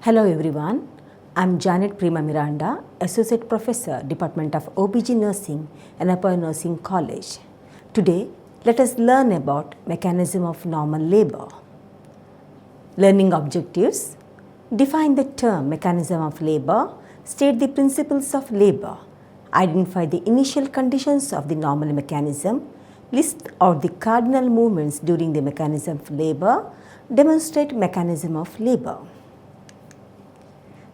Hello everyone, I'm Prima Miranda, Associate Professor, Department of OBG Nursing, Yenepoya Nursing College. Today, let us learn about mechanism of normal labor. Learning objectives: define the term mechanism of labor, state the principles of labor, identify the initial conditions of the normal mechanism, list out the cardinal movements during the mechanism of labor, demonstrate mechanism of labor.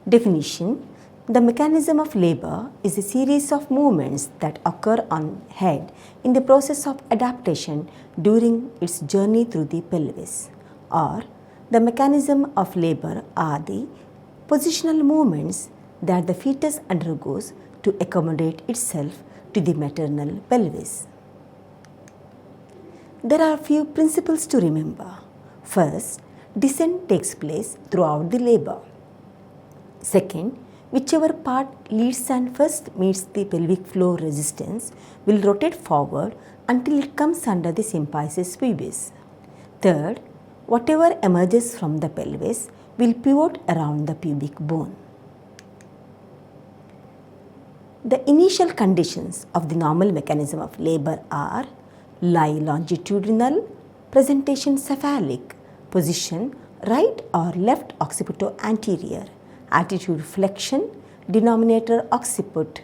Definition: the mechanism of labor is a series of movements that occur on head in the process of adaptation during its journey through the pelvis, or the mechanism of labor are the positional movements that the fetus undergoes to accommodate itself to the maternal pelvis. There are few principles to remember. First, descent takes place throughout the labor. Second, whichever part leads and first meets the pelvic floor resistance will rotate forward until it comes under the symphysis pubis. Third, whatever emerges from the pelvis will pivot around the pubic bone. The initial conditions of the normal mechanism of labor are lie longitudinal, presentation cephalic, position right or left occipito-anterior, attitude flexion, denominator occiput,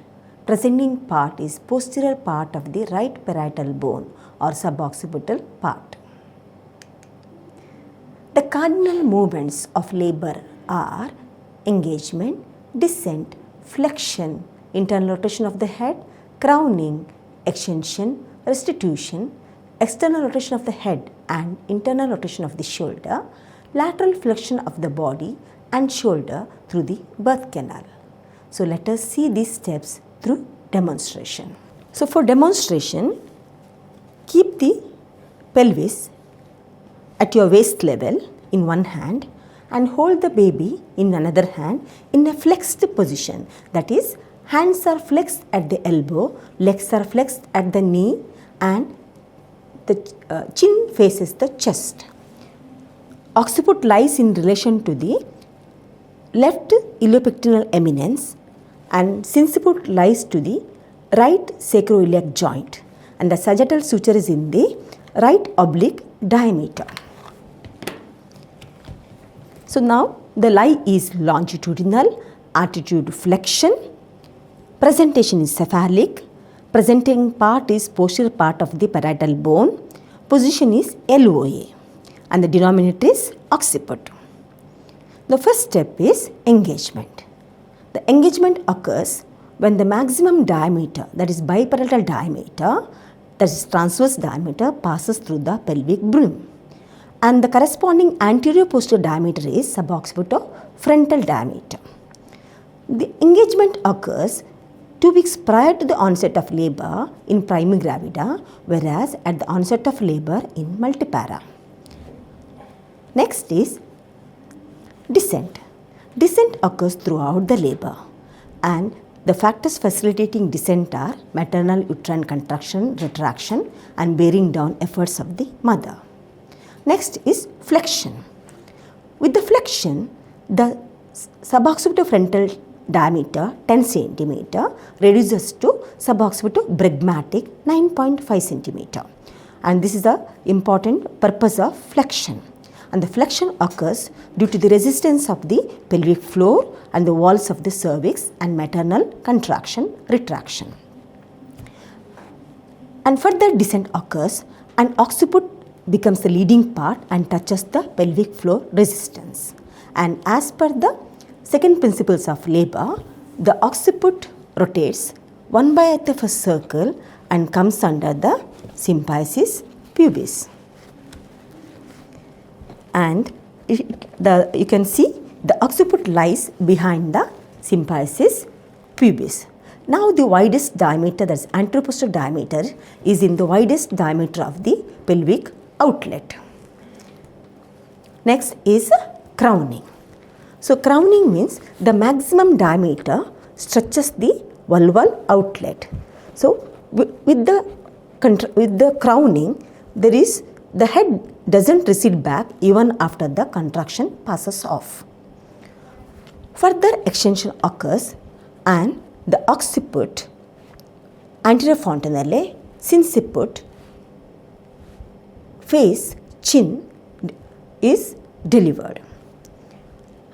presenting part is posterior part of the right parietal bone or suboccipital part. The cardinal movements of labor are engagement, descent, flexion, internal rotation of the head, crowning, extension, restitution, external rotation of the head and internal rotation of the shoulder, lateral flexion of the body and shoulder through the birth canal. So let us see these steps through demonstration. So for demonstration, keep the pelvis at your waist level in one hand and hold the baby in another hand in a flexed position. That is, hands are flexed at the elbow, legs are flexed at the knee and the chin faces the chest. Occiput lies in relation to the left iliopectineal eminence and sinciput lies to the right sacroiliac joint and the sagittal suture is in the right oblique diameter. So now the lie is longitudinal, attitude flexion, presentation is cephalic, presenting part is posterior part of the parietal bone, position is LOA and the denominator is occiput. The first step is engagement. The engagement occurs when the maximum diameter, that is biparietal diameter, that is transverse diameter, passes through the pelvic brim and the corresponding anterior posterior diameter is suboccipito-frontal diameter. The engagement occurs 2 weeks prior to the onset of labor in prima gravida, whereas at the onset of labor in multipara. Next is descent. Descent occurs throughout the labor and the factors facilitating descent are maternal uterine contraction, retraction and bearing down efforts of the mother. Next is flexion. With the flexion, the suboccipito-frontal diameter 10 cm reduces to suboccipito-bregmatic 9.5 cm and this is the important purpose of flexion. And the flexion occurs due to the resistance of the pelvic floor and the walls of the cervix and maternal contraction, retraction. And further descent occurs and occiput becomes the leading part and touches the pelvic floor resistance. And as per the second principles of labor, the occiput rotates 1/8 of a circle and comes under the symphysis pubis. And you can see the occiput lies behind the symphysis pubis. Now the widest diameter, that is anteroposterior diameter, is in the widest diameter of the pelvic outlet. Next is crowning. So crowning means the maximum diameter stretches the vulval outlet. So with the crowning, the head doesn't recede back even after the contraction passes off. Further extension occurs and the occiput, anterior fontanelle, sinciput, face, chin is delivered.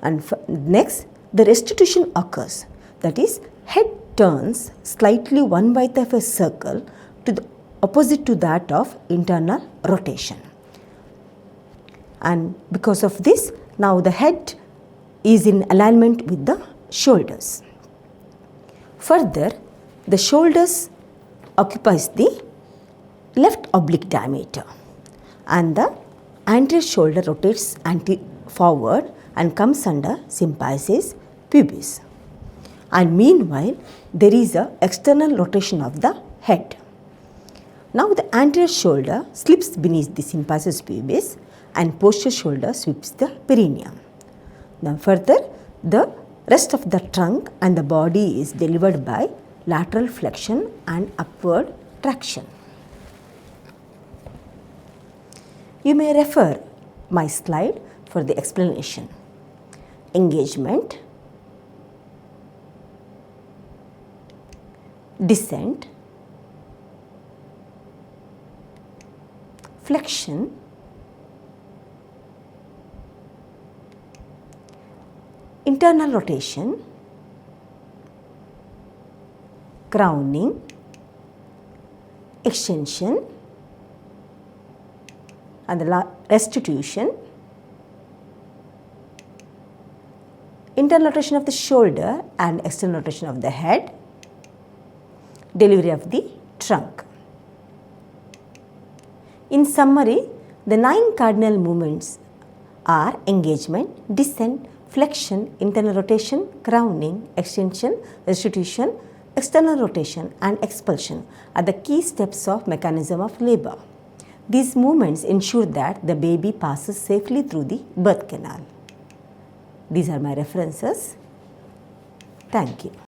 And next, the restitution occurs, that is, head turns slightly 1/5 of a circle to the opposite to that of internal rotation. And because of this, now the head is in alignment with the shoulders. Further, the shoulders occupies the left oblique diameter and the anterior shoulder rotates forward and comes under symphysis pubis. And meanwhile, there is a external rotation of the head. Now the anterior shoulder slips beneath the symphysis pubis and posterior shoulder sweeps the perineum. Now further, the rest of the trunk and the body is delivered by lateral flexion and upward traction. You may refer my slide for the explanation. Engagement, descent, flexion, internal rotation, crowning, extension, and the restitution, internal rotation of the shoulder and external rotation of the head, delivery of the trunk. In summary, the 9 cardinal movements are engagement, descent, flexion, internal rotation, crowning, extension, restitution, external rotation and expulsion are the key steps of mechanism of labor. These movements ensure that the baby passes safely through the birth canal. These are my references. Thank you.